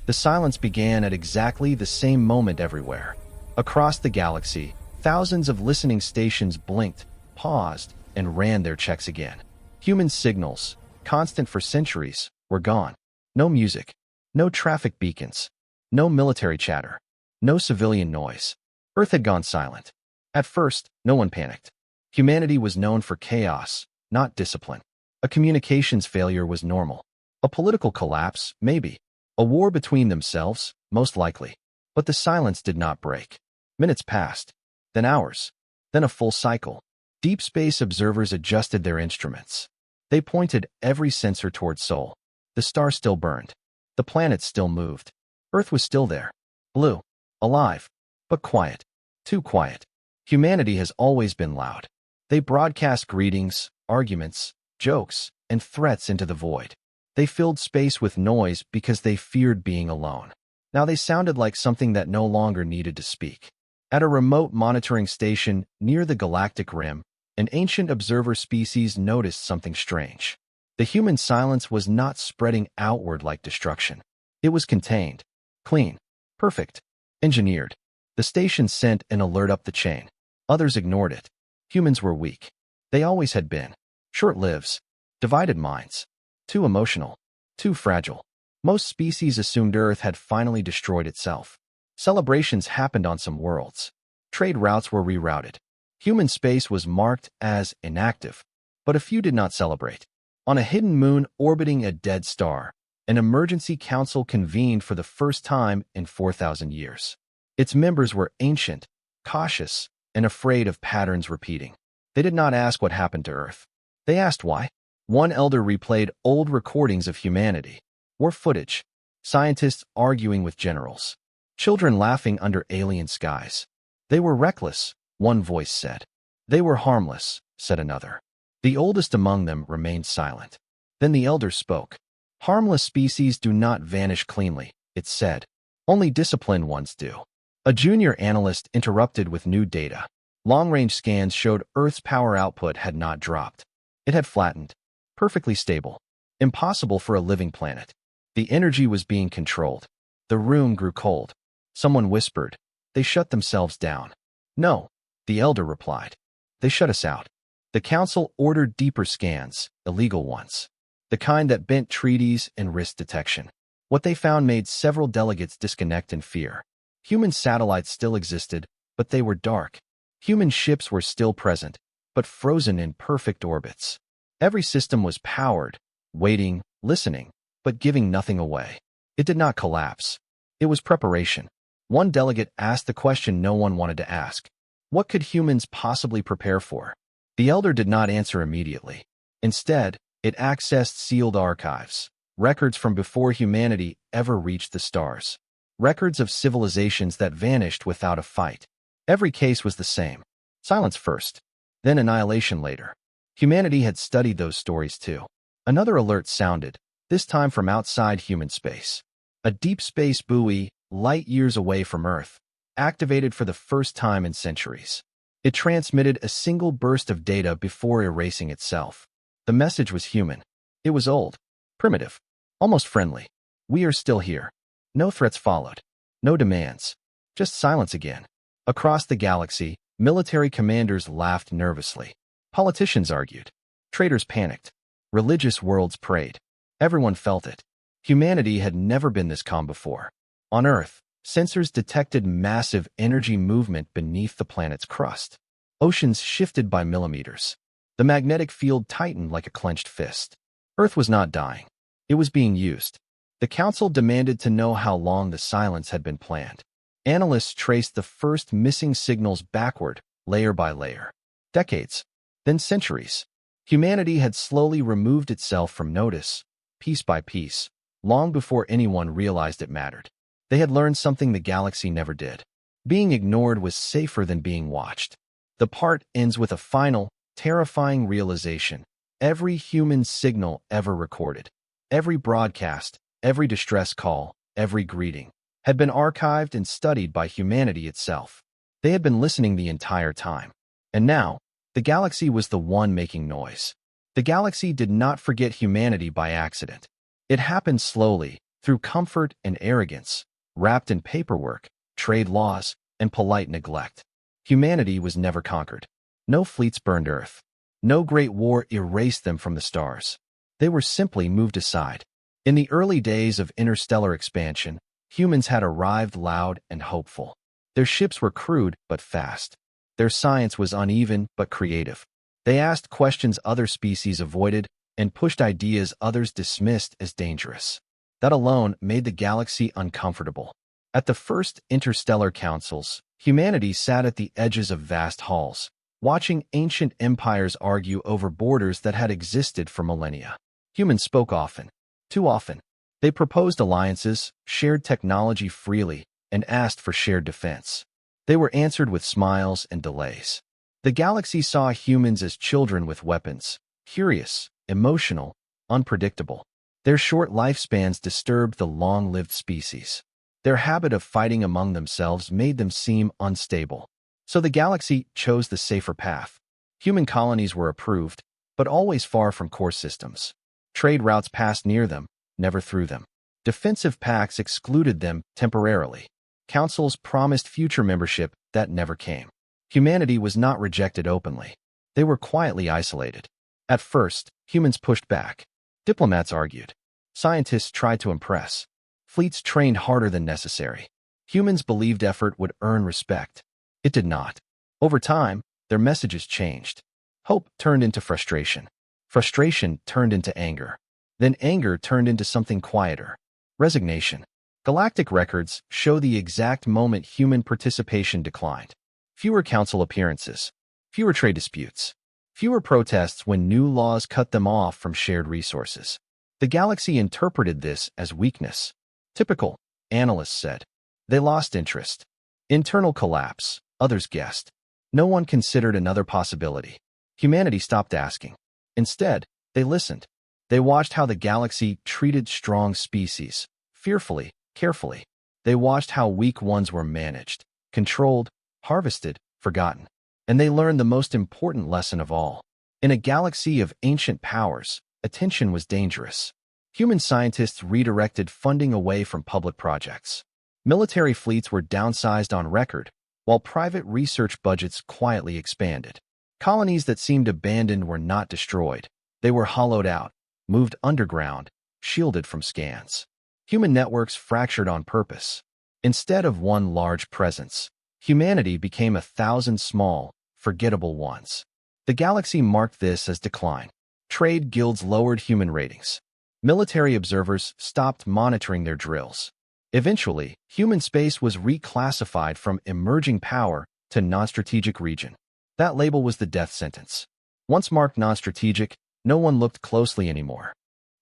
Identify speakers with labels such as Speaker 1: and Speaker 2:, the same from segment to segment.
Speaker 1: The silence began at exactly the same moment everywhere. Across the galaxy, thousands of listening stations blinked, paused, and ran their checks again. Human signals, constant for centuries, were gone. No music, no traffic beacons, no military chatter, no civilian noise. Earth had gone silent. At first, no one panicked. Humanity was known for chaos, not discipline. A communications failure was normal. A political collapse, maybe. A war between themselves, most likely. But the silence did not break. Minutes passed, then hours, then a full cycle. Deep space observers adjusted their instruments. They pointed every sensor toward Sol. The star still burned. The planet still moved. Earth was still there. Blue. Alive. But quiet. Too quiet. Humanity has always been loud. They broadcast greetings, arguments, jokes, and threats into the void. They filled space with noise because they feared being alone. Now they sounded like something that no longer needed to speak. At a remote monitoring station near the galactic rim, an ancient observer species noticed something strange. The human silence was not spreading outward like destruction. It was contained, clean, perfect, engineered. The station sent an alert up the chain. Others ignored it. Humans were weak. They always had been. Short lives, divided minds, too emotional, too fragile. Most species assumed Earth had finally destroyed itself. Celebrations happened on some worlds. Trade routes were rerouted. Human space was marked as inactive, but a few did not celebrate. On a hidden moon orbiting a dead star, an emergency council convened for the first time in 4,000 years. Its members were ancient, cautious, and afraid of patterns repeating. They did not ask what happened to Earth. They asked why. One elder replayed old recordings of humanity. War footage. Scientists arguing with generals. Children laughing under alien skies. They were reckless, one voice said. They were harmless, said another. The oldest among them remained silent. Then the elder spoke. Harmless species do not vanish cleanly, it said. Only disciplined ones do. A junior analyst interrupted with new data. Long-range scans showed Earth's power output had not dropped. It had flattened. Perfectly stable. Impossible for a living planet. The energy was being controlled. The room grew cold. Someone whispered. They shut themselves down. No, the elder replied. They shut us out. The council ordered deeper scans, illegal ones. The kind that bent treaties and risked detection. What they found made several delegates disconnect in fear. Human satellites still existed, but they were dark. Human ships were still present, but frozen in perfect orbits. Every system was powered, waiting, listening, but giving nothing away. It did not collapse. It was preparation. One delegate asked the question no one wanted to ask. What could humans possibly prepare for? The elder did not answer immediately. Instead, it accessed sealed archives, records from before humanity ever reached the stars. Records of civilizations that vanished without a fight. Every case was the same. Silence first, then annihilation later. Humanity had studied those stories too. Another alert sounded, this time from outside human space. A deep space buoy, light years away from Earth, activated for the first time in centuries. It transmitted a single burst of data before erasing itself. The message was human. It was old, primitive, almost friendly. We are still here. No threats followed. No demands. Just silence again. Across the galaxy, military commanders laughed nervously. Politicians argued. Traders panicked. Religious worlds prayed. Everyone felt it. Humanity had never been this calm before. On Earth, sensors detected massive energy movement beneath the planet's crust. Oceans shifted by millimeters. The magnetic field tightened like a clenched fist. Earth was not dying. It was being used. The council demanded to know how long the silence had been planned. Analysts traced the first missing signals backward, layer by layer. Decades, then centuries. Humanity had slowly removed itself from notice, piece by piece, long before anyone realized it mattered. They had learned something the galaxy never did. Being ignored was safer than being watched. The part ends with a final, terrifying realization. Every human signal ever recorded, every broadcast, every distress call, every greeting, had been archived and studied by humanity itself. They had been listening the entire time. And now, the galaxy was the one making noise. The galaxy did not forget humanity by accident. It happened slowly, through comfort and arrogance, wrapped in paperwork, trade laws, and polite neglect. Humanity was never conquered. No fleets burned Earth. No great war erased them from the stars. They were simply moved aside. In the early days of interstellar expansion, humans had arrived loud and hopeful. Their ships were crude but fast. Their science was uneven but creative. They asked questions other species avoided and pushed ideas others dismissed as dangerous. That alone made the galaxy uncomfortable. At the first interstellar councils, humanity sat at the edges of vast halls, watching ancient empires argue over borders that had existed for millennia. Humans spoke often, too often. They proposed alliances, shared technology freely, and asked for shared defense. They were answered with smiles and delays. The galaxy saw humans as children with weapons, curious, emotional, unpredictable. Their short lifespans disturbed the long-lived species. Their habit of fighting among themselves made them seem unstable. So the galaxy chose the safer path. Human colonies were approved, but always far from core systems. Trade routes passed near them, never through them. Defensive pacts excluded them temporarily. Councils promised future membership that never came. Humanity was not rejected openly. They were quietly isolated. At first, humans pushed back. Diplomats argued. Scientists tried to impress. Fleets trained harder than necessary. Humans believed effort would earn respect. It did not. Over time, their messages changed. Hope turned into frustration. Frustration turned into anger. Then anger turned into something quieter. Resignation. Galactic records show the exact moment human participation declined. Fewer council appearances. Fewer trade disputes. Fewer protests when new laws cut them off from shared resources. The galaxy interpreted this as weakness. Typical, analysts said. They lost interest. Internal collapse, others guessed. No one considered another possibility. Humanity stopped asking. Instead, they listened. They watched how the galaxy treated strong species, fearfully, carefully. They watched how weak ones were managed, controlled, harvested, forgotten. And they learned the most important lesson of all. In a galaxy of ancient powers, attention was dangerous. Human scientists redirected funding away from public projects. Military fleets were downsized on record, while private research budgets quietly expanded. Colonies that seemed abandoned were not destroyed. They were hollowed out, moved underground, shielded from scans. Human networks fractured on purpose. Instead of one large presence, humanity became 1,000 small, forgettable ones. The galaxy marked this as decline. Trade guilds lowered human ratings. Military observers stopped monitoring their drills. Eventually, human space was reclassified from emerging power to non-strategic region. That label was the death sentence. Once marked non-strategic, no one looked closely anymore.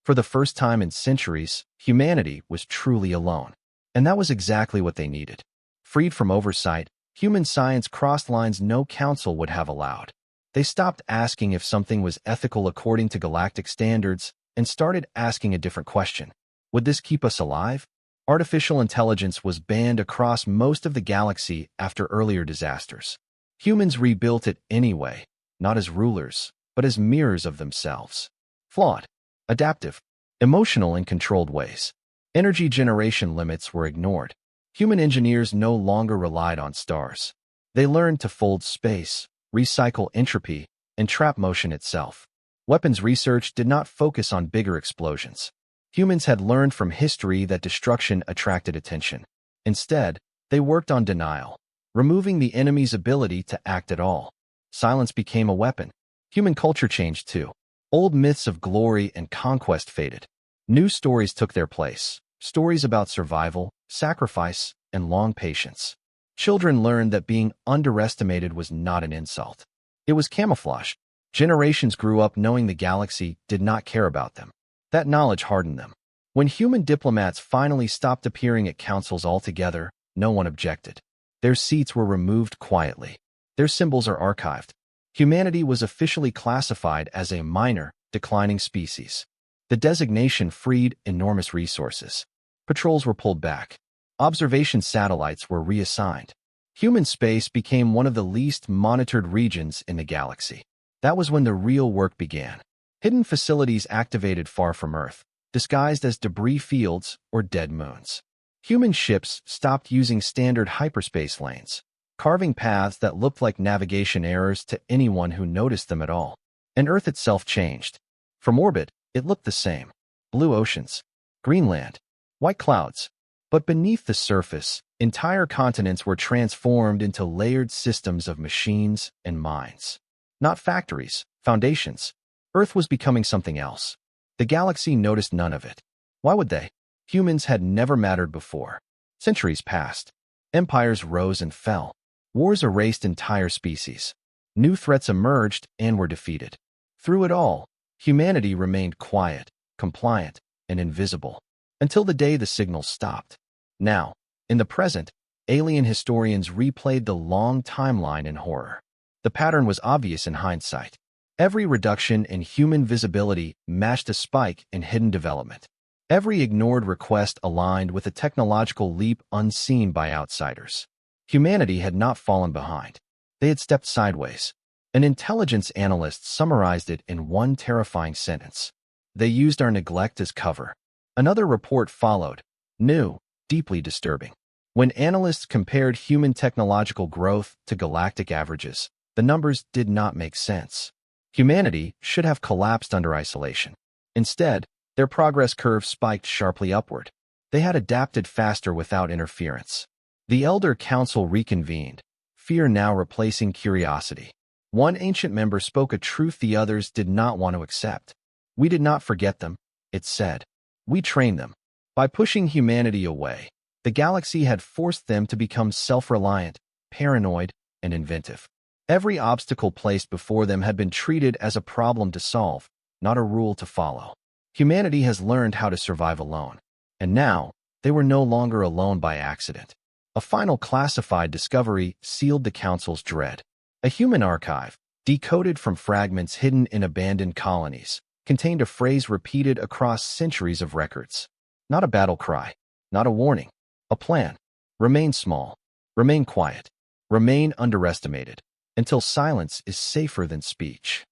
Speaker 1: For the first time in centuries, humanity was truly alone. And that was exactly what they needed. Freed from oversight, human science crossed lines no council would have allowed. They stopped asking if something was ethical according to galactic standards and started asking a different question. Would this keep us alive? Artificial intelligence was banned across most of the galaxy after earlier disasters. Humans rebuilt it anyway, not as rulers, but as mirrors of themselves. Flawed, adaptive, emotional in controlled ways. Energy generation limits were ignored. Human engineers no longer relied on stars. They learned to fold space, recycle entropy, and trap motion itself. Weapons research did not focus on bigger explosions. Humans had learned from history that destruction attracted attention. Instead, they worked on denial, removing the enemy's ability to act at all. Silence became a weapon. Human culture changed too. Old myths of glory and conquest faded. New stories took their place. Stories about survival, sacrifice, and long patience. Children learned that being underestimated was not an insult. It was camouflage. Generations grew up knowing the galaxy did not care about them. That knowledge hardened them. When human diplomats finally stopped appearing at councils altogether, no one objected. Their seats were removed quietly. Their symbols are archived. Humanity was officially classified as a minor, declining species. The designation freed enormous resources. Patrols were pulled back. Observation satellites were reassigned. Human space became one of the least monitored regions in the galaxy. That was when the real work began. Hidden facilities activated far from Earth. disguised as debris fields or dead moons. Human ships stopped using standard hyperspace lanes, carving paths that looked like navigation errors to anyone who noticed them at all. And Earth itself changed. From orbit, it looked the same. Blue oceans, green land, white clouds. But beneath the surface, entire continents were transformed into layered systems of machines and minds. Not factories, foundations. Earth was becoming something else. The galaxy noticed none of it. Why would they? Humans had never mattered before. Centuries passed. Empires rose and fell. Wars erased entire species. New threats emerged and were defeated. Through it all, humanity remained quiet, compliant, and invisible, until the day the signals stopped. Now, in the present, alien historians replayed the long timeline in horror. The pattern was obvious in hindsight. Every reduction in human visibility matched a spike in hidden development. Every ignored request aligned with a technological leap unseen by outsiders. Humanity had not fallen behind. They had stepped sideways. An intelligence analyst summarized it in one terrifying sentence. They used our neglect as cover. Another report followed, new, deeply disturbing. When analysts compared human technological growth to galactic averages, the numbers did not make sense. Humanity should have collapsed under isolation. Instead, their progress curve spiked sharply upward. They had adapted faster without interference. The Elder Council reconvened, fear now replacing curiosity. One ancient member spoke a truth the others did not want to accept. We did not forget them, it said. We trained them. By pushing humanity away, the galaxy had forced them to become self-reliant, paranoid, and inventive. Every obstacle placed before them had been treated as a problem to solve, not a rule to follow. Humanity has learned how to survive alone. And now, they were no longer alone by accident. A final classified discovery sealed the Council's dread. A human archive, decoded from fragments hidden in abandoned colonies, contained a phrase repeated across centuries of records. Not a battle cry, not a warning, a plan. Remain small, remain quiet, remain underestimated, until silence is safer than speech.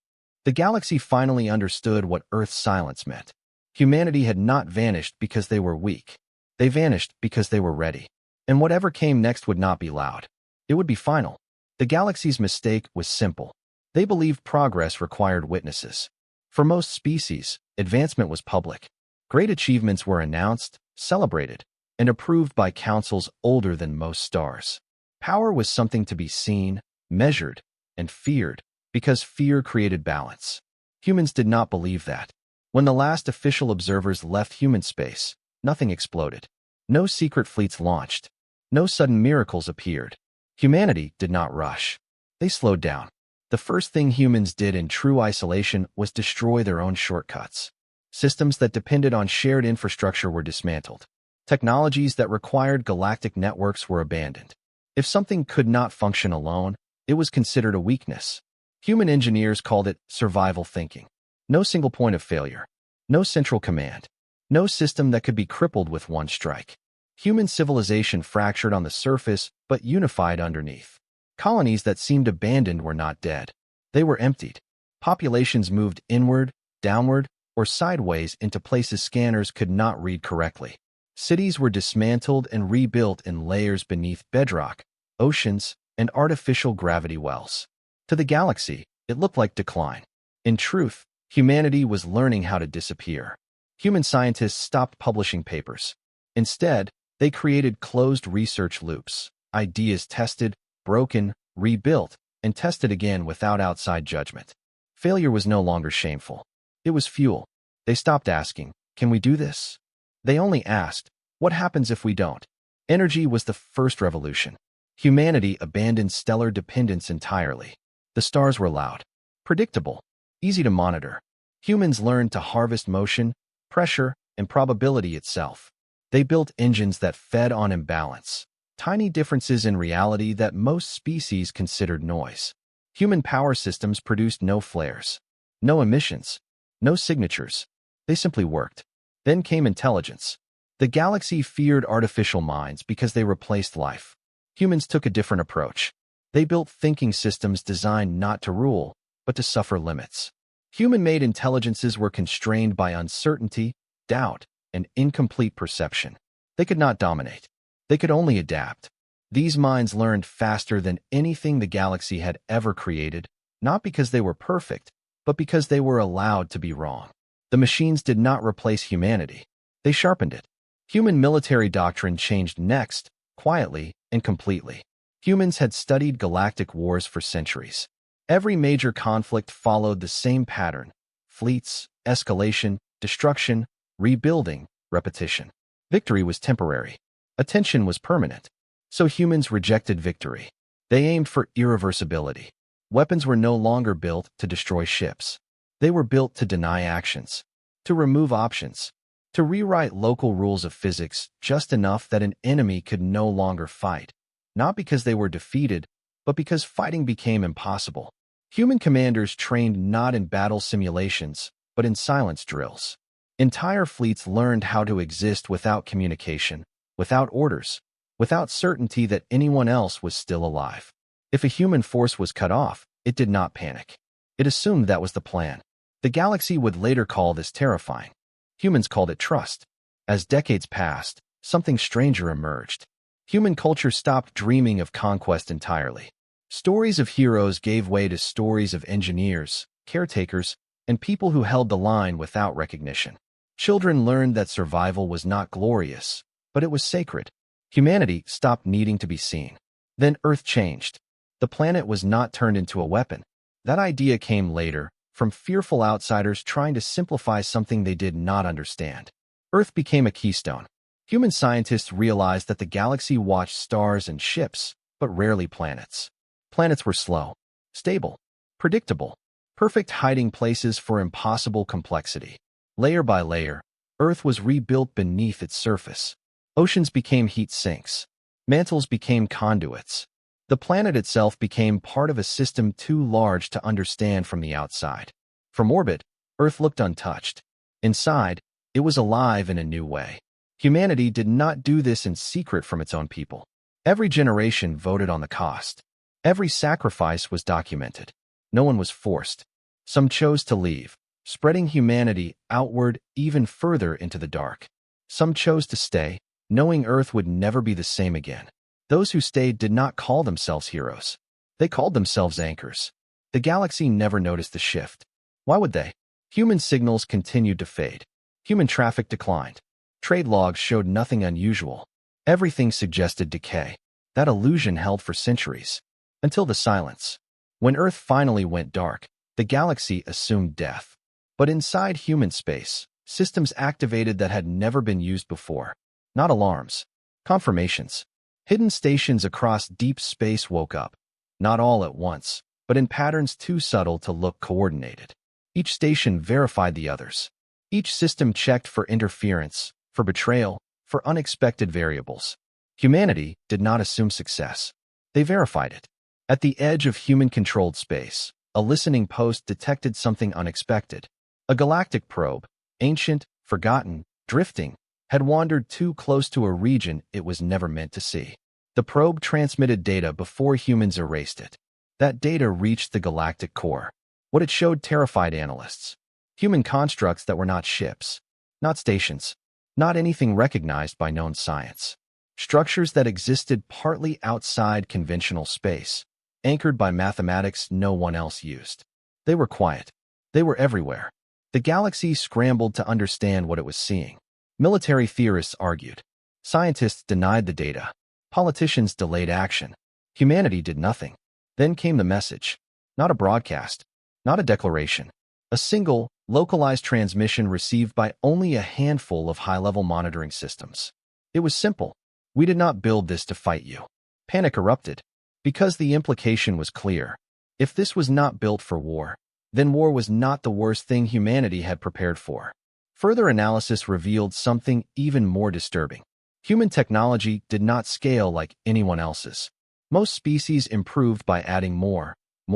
Speaker 1: The galaxy finally understood what Earth's silence meant. Humanity had not vanished because they were weak. They vanished because they were ready. And whatever came next would not be loud. It would be final. The galaxy's mistake was simple. They believed progress required witnesses. For most species, advancement was public. Great achievements were announced, celebrated, and approved by councils older than most stars. Power was something to be seen, measured, and feared, because fear created balance. Humans did not believe that. When the last official observers left human space, nothing exploded. No secret fleets launched. No sudden miracles appeared. Humanity did not rush. They slowed down. The first thing humans did in true isolation was destroy their own shortcuts. Systems that depended on shared infrastructure were dismantled. Technologies that required galactic networks were abandoned. If something could not function alone, it was considered a weakness. Human engineers called it survival thinking. No single point of failure. No central command. No system that could be crippled with one strike. Human civilization fractured on the surface, but unified underneath. Colonies that seemed abandoned were not dead. They were emptied. Populations moved inward, downward, or sideways into places scanners could not read correctly. Cities were dismantled and rebuilt in layers beneath bedrock, oceans, and artificial gravity wells. To the galaxy, it looked like decline. In truth, humanity was learning how to disappear. Human scientists stopped publishing papers. Instead, they created closed research loops, ideas tested, broken, rebuilt, and tested again without outside judgment. Failure was no longer shameful. It was fuel. They stopped asking, "Can we do this?" They only asked, "What happens if we don't?" Energy was the first revolution. Humanity abandoned stellar dependence entirely. The stars were loud, predictable, easy to monitor. Humans learned to harvest motion, pressure, and probability itself. They built engines that fed on imbalance, tiny differences in reality that most species considered noise. Human power systems produced no flares, no emissions, no signatures. They simply worked. Then came intelligence. The galaxy feared artificial minds because they replaced life. Humans took a different approach. They built thinking systems designed not to rule, but to suffer limits. Human-made intelligences were constrained by uncertainty, doubt, and incomplete perception. They could not dominate. They could only adapt. These minds learned faster than anything the galaxy had ever created, not because they were perfect, but because they were allowed to be wrong. The machines did not replace humanity. They sharpened it. Human military doctrine changed next, quietly and completely. Humans had studied galactic wars for centuries. Every major conflict followed the same pattern: fleets, escalation, destruction, rebuilding, repetition. Victory was temporary. Attention was permanent. So humans rejected victory. They aimed for irreversibility. Weapons were no longer built to destroy ships. They were built to deny actions, to remove options, to rewrite local rules of physics just enough that an enemy could no longer fight, not because they were defeated, but because fighting became impossible. Human commanders trained not in battle simulations, but in silence drills. Entire fleets learned how to exist without communication, without orders, without certainty that anyone else was still alive. If a human force was cut off, it did not panic. It assumed that was the plan. The galaxy would later call this terrifying. Humans called it trust. As decades passed, something stranger emerged. Human culture stopped dreaming of conquest entirely. Stories of heroes gave way to stories of engineers, caretakers, and people who held the line without recognition. Children learned that survival was not glorious, but it was sacred. Humanity stopped needing to be seen. Then Earth changed. The planet was not turned into a weapon. That idea came later, from fearful outsiders trying to simplify something they did not understand. Earth became a keystone. Human scientists realized that the galaxy watched stars and ships, but rarely planets. Planets were slow, stable, predictable, perfect hiding places for impossible complexity. Layer by layer, Earth was rebuilt beneath its surface. Oceans became heat sinks. Mantles became conduits. The planet itself became part of a system too large to understand from the outside. From orbit, Earth looked untouched. Inside, it was alive in a new way. Humanity did not do this in secret from its own people. Every generation voted on the cost. Every sacrifice was documented. No one was forced. Some chose to leave, spreading humanity outward even further into the dark. Some chose to stay, knowing Earth would never be the same again. Those who stayed did not call themselves heroes. They called themselves anchors. The galaxy never noticed the shift. Why would they? Human signals continued to fade. Human traffic declined. Trade logs showed nothing unusual. Everything suggested decay. That illusion held for centuries. Until the silence. When Earth finally went dark, the galaxy assumed death. But inside human space, systems activated that had never been used before. Not alarms. Confirmations. Hidden stations across deep space woke up. Not all at once, but in patterns too subtle to look coordinated. Each station verified the others. Each system checked for interference, for betrayal, for unexpected variables. Humanity did not assume success. They verified it. At the edge of human-controlled space, a listening post detected something unexpected. A galactic probe, ancient, forgotten, drifting, had wandered too close to a region it was never meant to see. The probe transmitted data before humans erased it. That data reached the galactic core. What it showed terrified analysts. Human constructs that were not ships, not stations, not anything recognized by known science. Structures that existed partly outside conventional space, anchored by mathematics no one else used. They were quiet. They were everywhere. The galaxy scrambled to understand what it was seeing. Military theorists argued. Scientists denied the data. Politicians delayed action. Humanity did nothing. Then came the message. Not a broadcast. Not a declaration. A single, localized transmission received by only a handful of high-level monitoring systems. It was simple. We did not build this to fight you. Panic erupted. Because the implication was clear. If this was not built for war, then war was not the worst thing humanity had prepared for. Further analysis revealed something even more disturbing. Human technology did not scale like anyone else's. Most species improved by adding more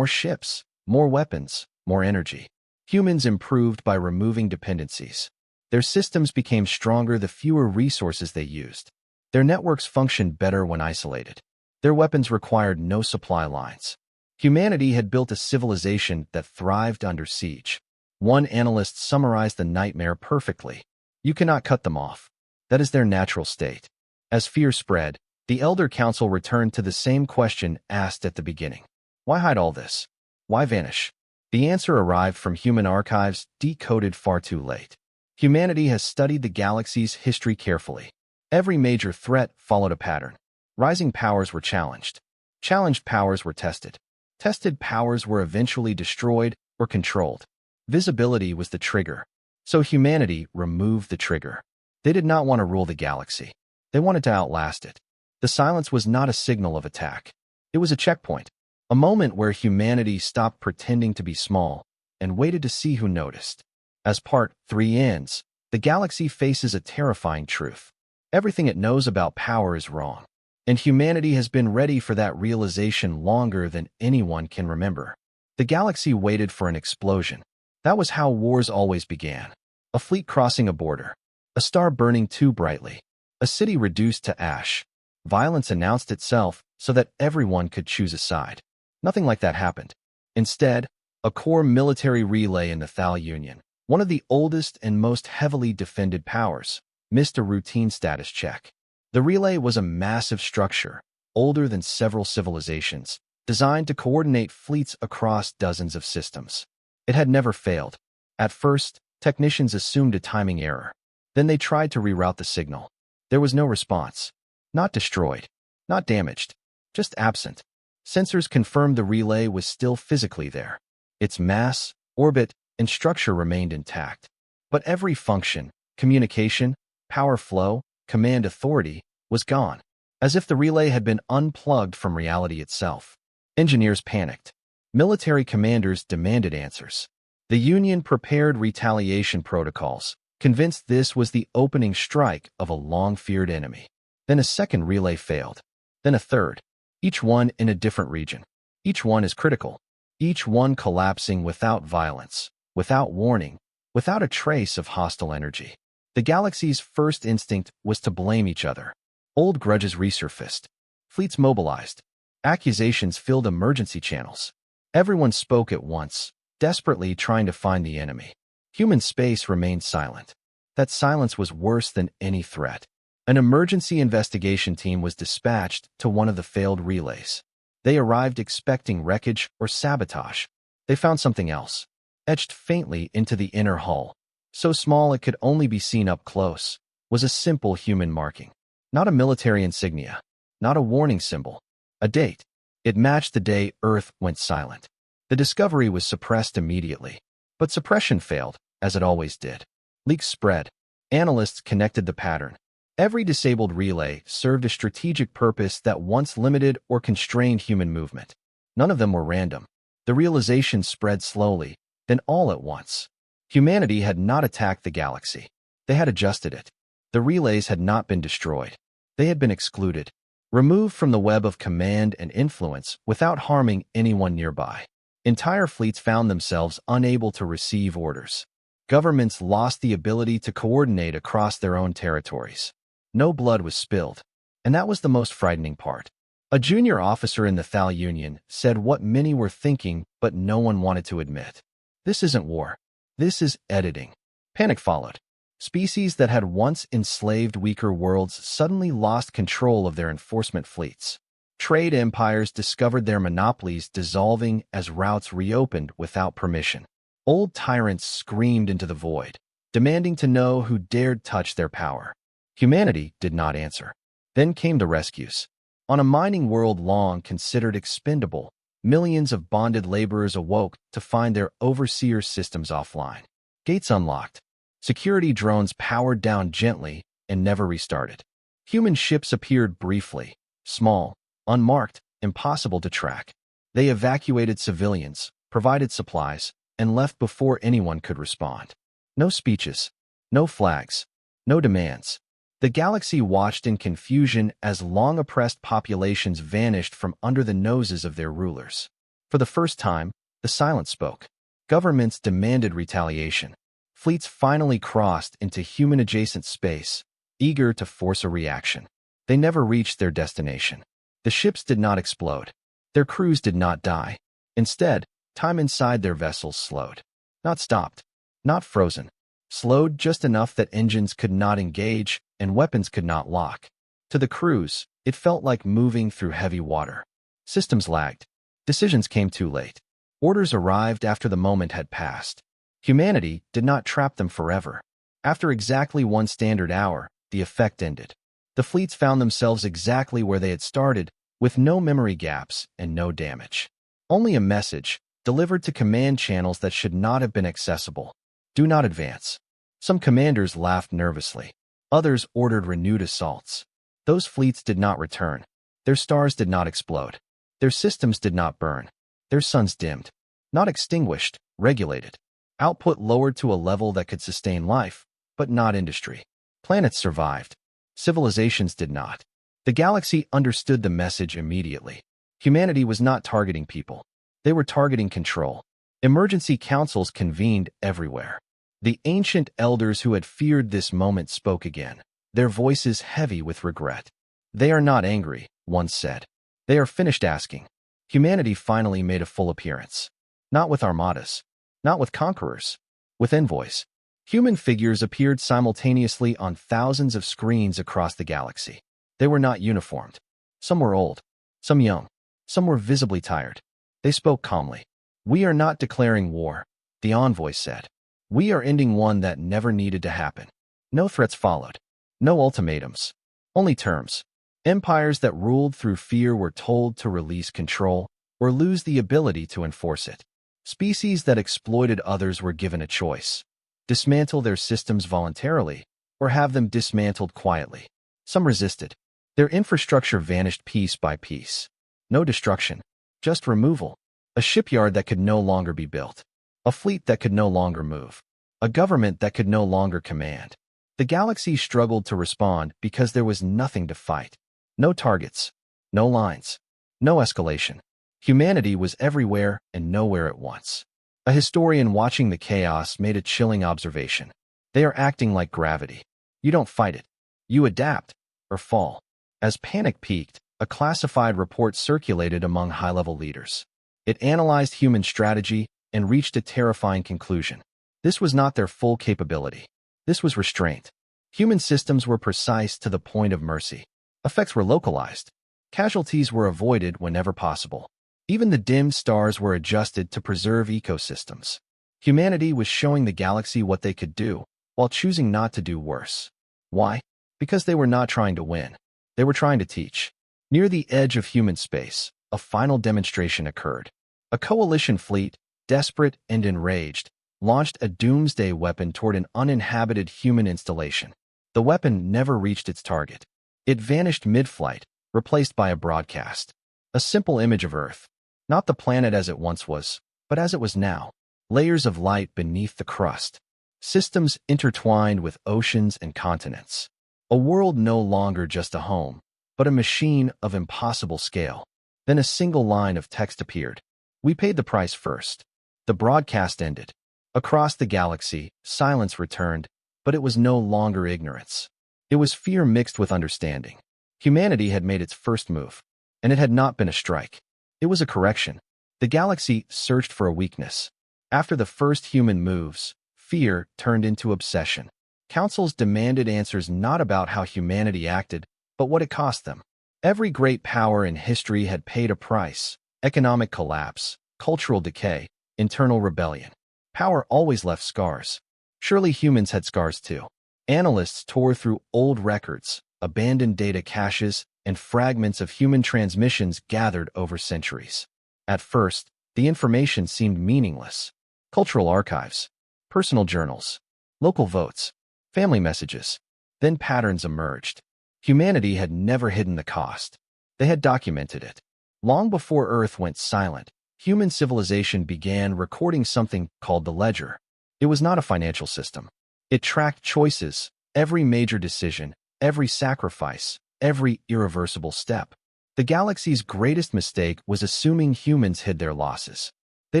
Speaker 1: ships, more weapons, more energy. Humans improved by removing dependencies. Their systems became stronger the fewer resources they used. Their networks functioned better when isolated. Their weapons required no supply lines. Humanity had built a civilization that thrived under siege. One analyst summarized the nightmare perfectly. You cannot cut them off. That is their natural state. As fear spread, the Elder Council returned to the same question asked at the beginning. Why hide all this? Why vanish? The answer arrived from human archives, decoded far too late. Humanity has studied the galaxy's history carefully. Every major threat followed a pattern. Rising powers were challenged. Challenged powers were tested. Tested powers were eventually destroyed or controlled. Visibility was the trigger. So humanity removed the trigger. They did not want to rule the galaxy. They wanted to outlast it. The silence was not a signal of attack. It was a checkpoint. A moment where humanity stopped pretending to be small and waited to see who noticed. As Part 3 ends, the galaxy faces a terrifying truth. Everything it knows about power is wrong. And humanity has been ready for that realization longer than anyone can remember. The galaxy waited for an explosion. That was how wars always began. A fleet crossing a border. A star burning too brightly. A city reduced to ash. Violence announced itself so that everyone could choose a side. Nothing like that happened. Instead, a core military relay in the Thal Union, one of the oldest and most heavily defended powers, missed a routine status check. The relay was a massive structure, older than several civilizations, designed to coordinate fleets across dozens of systems. It had never failed. At first, technicians assumed a timing error. Then they tried to reroute the signal. There was no response. Not destroyed. Not damaged. Just absent. Sensors confirmed the relay was still physically there. Its mass, orbit, and structure remained intact. But every function, communication, power flow, command authority, was gone, as if the relay had been unplugged from reality itself. Engineers panicked. Military commanders demanded answers. The Union prepared retaliation protocols, convinced this was the opening strike of a long-feared enemy. Then a second relay failed. Then a third. Each one in a different region. Each one is critical. Each one collapsing without violence, without warning, without a trace of hostile energy. The galaxy's first instinct was to blame each other. Old grudges resurfaced. Fleets mobilized. Accusations filled emergency channels. Everyone spoke at once, desperately trying to find the enemy. Human space remained silent. That silence was worse than any threat. An emergency investigation team was dispatched to one of the failed relays. They arrived expecting wreckage or sabotage. They found something else, etched faintly into the inner hull. So small it could only be seen up close, was a simple human marking. Not a military insignia, not a warning symbol, a date. It matched the day Earth went silent. The discovery was suppressed immediately, but suppression failed, as it always did. Leaks spread. Analysts connected the pattern. Every disabled relay served a strategic purpose that once limited or constrained human movement. None of them were random. The realization spread slowly, then all at once. Humanity had not attacked the galaxy. They had adjusted it. The relays had not been destroyed. They had been excluded, removed from the web of command and influence without harming anyone nearby. Entire fleets found themselves unable to receive orders. Governments lost the ability to coordinate across their own territories. No blood was spilled, and that was the most frightening part. A junior officer in the Thal Union said what many were thinking, but no one wanted to admit. This isn't war. This is editing. Panic followed. Species that had once enslaved weaker worlds suddenly lost control of their enforcement fleets. Trade empires discovered their monopolies dissolving as routes reopened without permission. Old tyrants screamed into the void, demanding to know who dared touch their power. Humanity did not answer. Then came the rescues. On a mining world long considered expendable, millions of bonded laborers awoke to find their overseer systems offline. Gates unlocked. Security drones powered down gently and never restarted. Human ships appeared briefly, small, unmarked, impossible to track. They evacuated civilians, provided supplies, and left before anyone could respond. No speeches, no flags, no demands. The galaxy watched in confusion as long-oppressed populations vanished from under the noses of their rulers. For the first time, the silence spoke. Governments demanded retaliation. Fleets finally crossed into human-adjacent space, eager to force a reaction. They never reached their destination. The ships did not explode. Their crews did not die. Instead, time inside their vessels slowed. Not stopped. Not frozen. slowed just enough that engines could not engage and weapons could not lock. To the crews, it felt like moving through heavy water. Systems lagged. Decisions came too late. Orders arrived after the moment had passed. Humanity did not trap them forever. After exactly 1 standard hour, the effect ended. The fleets found themselves exactly where they had started, with no memory gaps and no damage. Only a message, delivered to command channels that should not have been accessible. Do not advance. Some commanders laughed nervously. Others ordered renewed assaults. Those fleets did not return. Their stars did not explode. Their systems did not burn. Their suns dimmed. Not extinguished, regulated. Output lowered to a level that could sustain life, but not industry. Planets survived. Civilizations did not. The galaxy understood the message immediately. Humanity was not targeting people. They were targeting control. Emergency councils convened everywhere. The ancient elders who had feared this moment spoke again, their voices heavy with regret. They are not angry, one said. They are finished asking. Humanity finally made a full appearance. Not with armadas. Not with conquerors. With envoys. Human figures appeared simultaneously on thousands of screens across the galaxy. They were not uniformed. Some were old. Some young. Some were visibly tired. They spoke calmly. We are not declaring war, the envoy said. We are ending one that never needed to happen. No threats followed. No ultimatums. Only terms. Empires that ruled through fear were told to release control or lose the ability to enforce it. Species that exploited others were given a choice. Dismantle their systems voluntarily or have them dismantled quietly. Some resisted. Their infrastructure vanished piece by piece. No destruction, just removal. A shipyard that could no longer be built. A fleet that could no longer move. A government that could no longer command. The galaxy struggled to respond because there was nothing to fight. No targets. No lines. No escalation. Humanity was everywhere and nowhere at once. A historian watching the chaos made a chilling observation. They are acting like gravity. You don't fight it. You adapt, or fall. As panic peaked, a classified report circulated among high-level leaders. It analyzed human strategy and reached a terrifying conclusion. This was not their full capability. This was restraint. Human systems were precise to the point of mercy. Effects were localized. Casualties were avoided whenever possible. Even the dimmed stars were adjusted to preserve ecosystems. Humanity was showing the galaxy what they could do, while choosing not to do worse. Why? Because they were not trying to win. They were trying to teach. Near the edge of human space, a final demonstration occurred. A coalition fleet, desperate and enraged, launched a doomsday weapon toward an uninhabited human installation. The weapon never reached its target. It vanished mid-flight, replaced by a broadcast. A simple image of Earth. Not the planet as it once was, but as it was now. Layers of light beneath the crust. Systems intertwined with oceans and continents. A world no longer just a home, but a machine of impossible scale. Then a single line of text appeared. We paid the price first. The broadcast ended. Across the galaxy, silence returned, but it was no longer ignorance. It was fear mixed with understanding. Humanity had made its first move, and it had not been a strike. It was a correction. The galaxy searched for a weakness. After the first human moves, fear turned into obsession. Councils demanded answers not about how humanity acted, but what it cost them. Every great power in history had paid a price: economic collapse, cultural decay, internal rebellion. Power always left scars. Surely humans had scars too. Analysts tore through old records, abandoned data caches, and fragments of human transmissions gathered over centuries. At first, the information seemed meaningless. Cultural archives, personal journals, local votes, family messages. Then patterns emerged. Humanity had never hidden the cost. They had documented it. Long before Earth went silent, human civilization began recording something called the ledger. It was not a financial system. It tracked choices, every major decision, every sacrifice, every irreversible step. The galaxy's greatest mistake was assuming humans hid their losses. They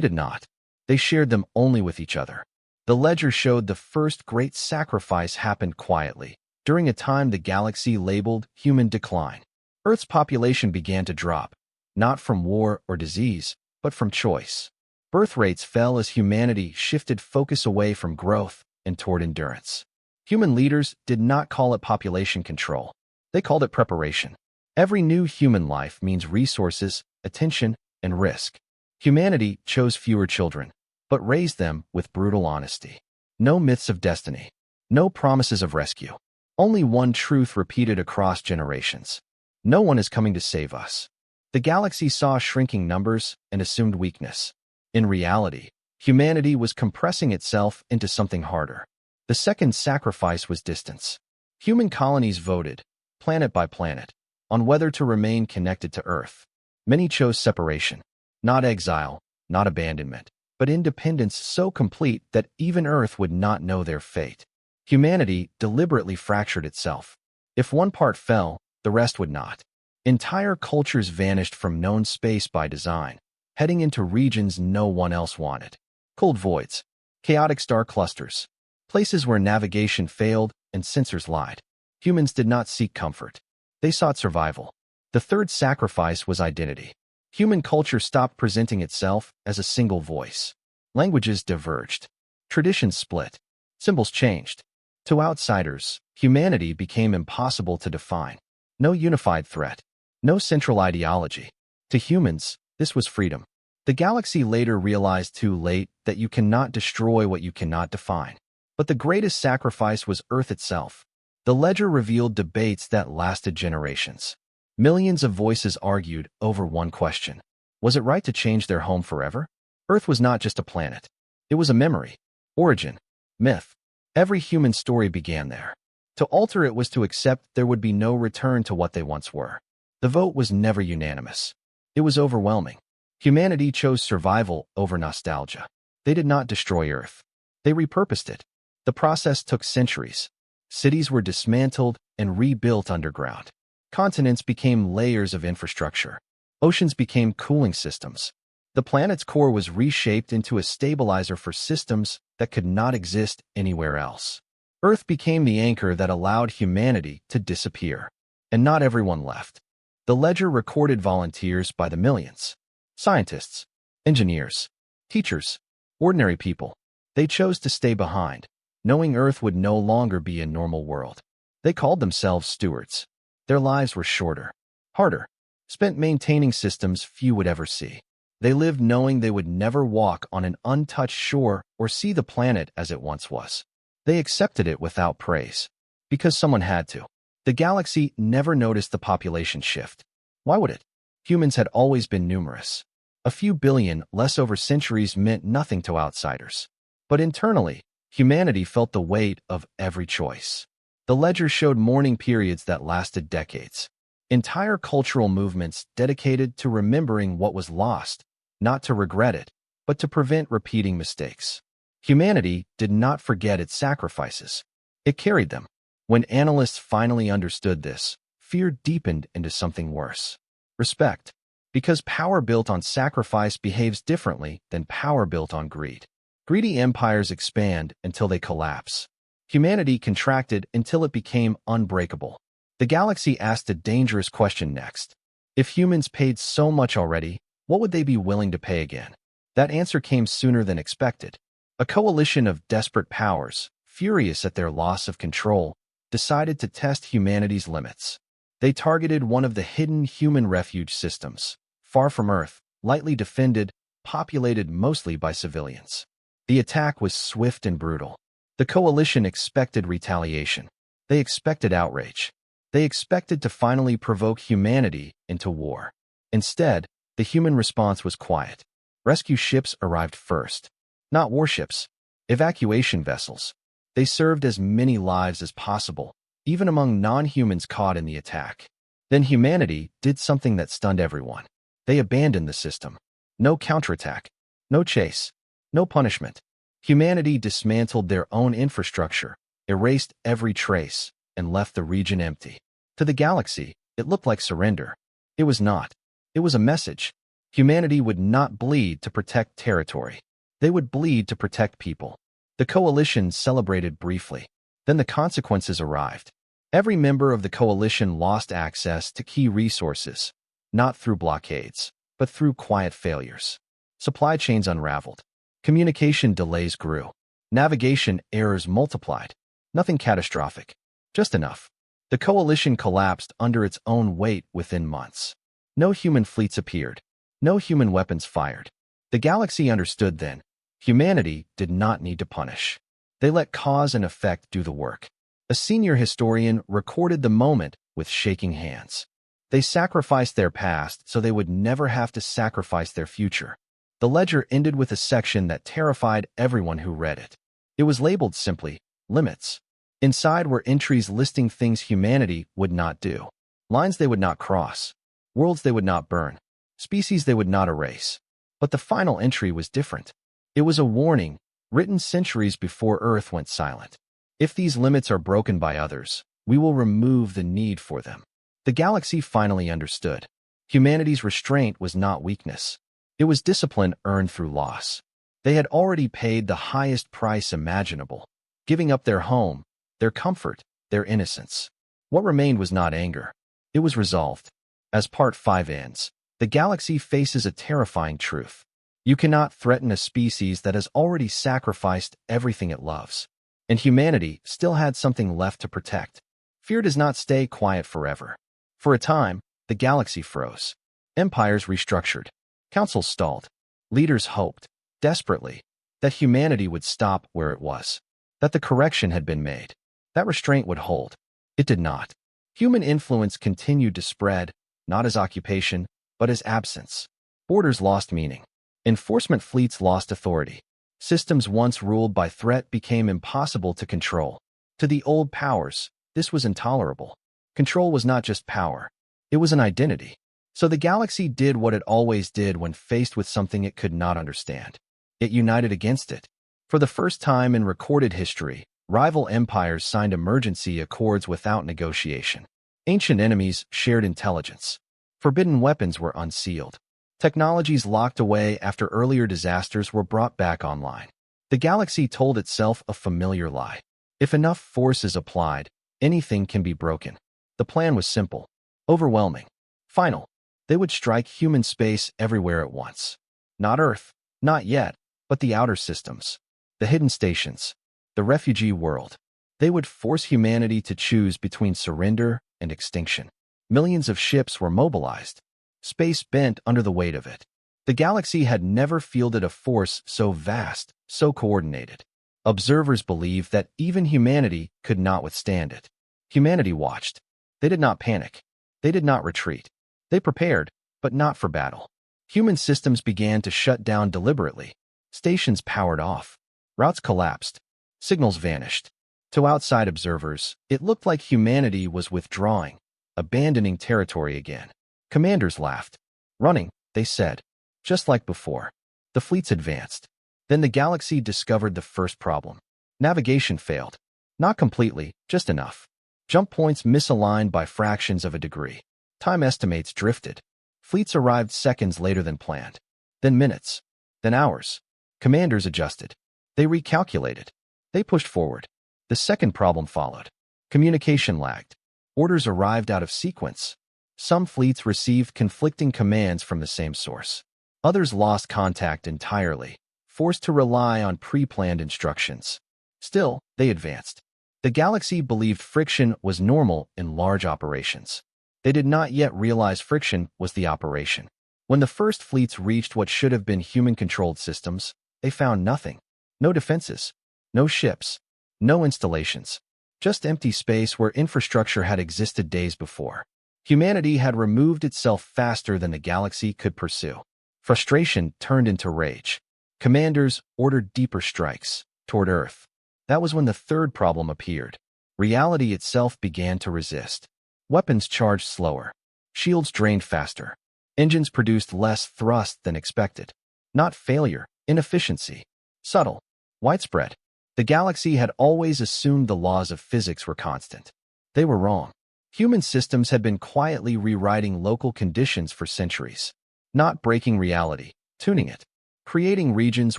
Speaker 1: did not. They shared them only with each other. The ledger showed the first great sacrifice happened quietly, during a time the galaxy labeled human decline. Earth's population began to drop, not from war or disease, but from choice. Birth rates fell as humanity shifted focus away from growth and toward endurance. Human leaders did not call it population control. They called it preparation. Every new human life means resources, attention, and risk. Humanity chose fewer children, but raised them with brutal honesty. No myths of destiny. No promises of rescue. Only one truth repeated across generations. No one is coming to save us. The galaxy saw shrinking numbers and assumed weakness. In reality, humanity was compressing itself into something harder. The second sacrifice was distance. Human colonies voted, planet by planet, on whether to remain connected to Earth. Many chose separation. Not exile, not abandonment, but independence so complete that even Earth would not know their fate. Humanity deliberately fractured itself. If one part fell, the rest would not. Entire cultures vanished from known space by design, heading into regions no one else wanted. Cold voids, chaotic star clusters, places where navigation failed and sensors lied. Humans did not seek comfort. They sought survival. The third sacrifice was identity. Human culture stopped presenting itself as a single voice. Languages diverged. Traditions split. Symbols changed. To outsiders, humanity became impossible to define. No unified threat. No central ideology. To humans, this was freedom. The galaxy later realized too late that you cannot destroy what you cannot define. But the greatest sacrifice was Earth itself. The ledger revealed debates that lasted generations. Millions of voices argued over one question. Was it right to change their home forever? Earth was not just a planet. It was a memory, origin, myth. Every human story began there. To alter it was to accept there would be no return to what they once were. The vote was never unanimous. It was overwhelming. Humanity chose survival over nostalgia. They did not destroy Earth. They repurposed it. The process took centuries. Cities were dismantled and rebuilt underground. Continents became layers of infrastructure. Oceans became cooling systems. The planet's core was reshaped into a stabilizer for systems that could not exist anywhere else. Earth became the anchor that allowed humanity to disappear. And not everyone left. The ledger recorded volunteers by the millions. Scientists, engineers, teachers, ordinary people. They chose to stay behind, knowing Earth would no longer be a normal world. They called themselves stewards. Their lives were shorter, harder, spent maintaining systems few would ever see. They lived knowing they would never walk on an untouched shore or see the planet as it once was. They accepted it without praise, because someone had to. The galaxy never noticed the population shift. Why would it? Humans had always been numerous. A few billion less over centuries meant nothing to outsiders. But internally, humanity felt the weight of every choice. The ledger showed mourning periods that lasted decades. Entire cultural movements dedicated to remembering what was lost, not to regret it, but to prevent repeating mistakes. Humanity did not forget its sacrifices. It carried them. When analysts finally understood this, fear deepened into something worse. Respect. Because power built on sacrifice behaves differently than power built on greed. Greedy empires expand until they collapse. Humanity contracted until it became unbreakable. The galaxy asked a dangerous question next. If humans paid so much already, what would they be willing to pay again? That answer came sooner than expected. A coalition of desperate powers, furious at their loss of control, decided to test humanity's limits. They targeted one of the hidden human refuge systems, far from Earth, lightly defended, populated mostly by civilians. The attack was swift and brutal. The coalition expected retaliation. They expected outrage. They expected to finally provoke humanity into war. Instead, the human response was quiet. Rescue ships arrived first. Not warships, evacuation vessels. They served as many lives as possible, even among non-humans caught in the attack. Then humanity did something that stunned everyone. They abandoned the system. No counterattack. No chase. No punishment. Humanity dismantled their own infrastructure, erased every trace, and left the region empty. To the galaxy, it looked like surrender. It was not. It was a message. Humanity would not bleed to protect territory. They would bleed to protect people. The coalition celebrated briefly. Then the consequences arrived. Every member of the coalition lost access to key resources, not through blockades, but through quiet failures. Supply chains unraveled. Communication delays grew. Navigation errors multiplied. Nothing catastrophic. Just enough. The coalition collapsed under its own weight within months. No human fleets appeared. No human weapons fired. The galaxy understood then. Humanity did not need to punish. They let cause and effect do the work. A senior historian recorded the moment with shaking hands. They sacrificed their past so they would never have to sacrifice their future. The ledger ended with a section that terrified everyone who read it. It was labeled simply, Limits. Inside were entries listing things humanity would not do. Lines they would not cross. Worlds they would not burn. Species they would not erase. But the final entry was different. It was a warning, written centuries before Earth went silent. If these limits are broken by others, we will remove the need for them. The galaxy finally understood. Humanity's restraint was not weakness. It was discipline earned through loss. They had already paid the highest price imaginable, giving up their home, their comfort, their innocence. What remained was not anger. It was resolved. As Part 5 ends, the galaxy faces a terrifying truth. You cannot threaten a species that has already sacrificed everything it loves. And humanity still had something left to protect. Fear does not stay quiet forever. For a time, the galaxy froze. Empires restructured. Councils stalled. Leaders hoped, desperately, that humanity would stop where it was. That the correction had been made. That restraint would hold. It did not. Human influence continued to spread, not as occupation, but as absence. Borders lost meaning. Enforcement fleets lost authority. Systems once ruled by threat became impossible to control. To the old powers, this was intolerable. Control was not just power. It was an identity. So the galaxy did what it always did when faced with something it could not understand. It united against it. For the first time in recorded history, rival empires signed emergency accords without negotiation. Ancient enemies shared intelligence. Forbidden weapons were unsealed. Technologies locked away after earlier disasters were brought back online. The galaxy told itself a familiar lie. If enough force is applied, anything can be broken. The plan was simple, overwhelming, final. They would strike human space everywhere at once. Not Earth, not yet, but the outer systems, the hidden stations, the refugee world. They would force humanity to choose between surrender and extinction. Millions of ships were mobilized. Space bent under the weight of it. The galaxy had never fielded a force so vast, so coordinated. Observers believed that even humanity could not withstand it. Humanity watched. They did not panic. They did not retreat. They prepared, but not for battle. Human systems began to shut down deliberately. Stations powered off. Routes collapsed. Signals vanished. To outside observers, it looked like humanity was withdrawing, abandoning territory again. Commanders laughed. Running, they said. Just like before. The fleets advanced. Then the galaxy discovered the first problem. Navigation failed. Not completely, just enough. Jump points misaligned by fractions of a degree. Time estimates drifted. Fleets arrived seconds later than planned. Then minutes. Then hours. Commanders adjusted. They recalculated. They pushed forward. The second problem followed. Communication lagged. Orders arrived out of sequence. Some fleets received conflicting commands from the same source. Others lost contact entirely, forced to rely on pre-planned instructions. Still, they advanced. The galaxy believed friction was normal in large operations. They did not yet realize friction was the operation. When the first fleets reached what should have been human-controlled systems, they found nothing. No defenses. No ships. No installations. Just empty space where infrastructure had existed days before. Humanity had removed itself faster than the galaxy could pursue. Frustration turned into rage. Commanders ordered deeper strikes toward Earth. That was when the third problem appeared. Reality itself began to resist. Weapons charged slower. Shields drained faster. Engines produced less thrust than expected. Not failure, inefficiency. Subtle. Widespread. The galaxy had always assumed the laws of physics were constant. They were wrong. Human systems had been quietly rewriting local conditions for centuries. Not breaking reality, tuning it. Creating regions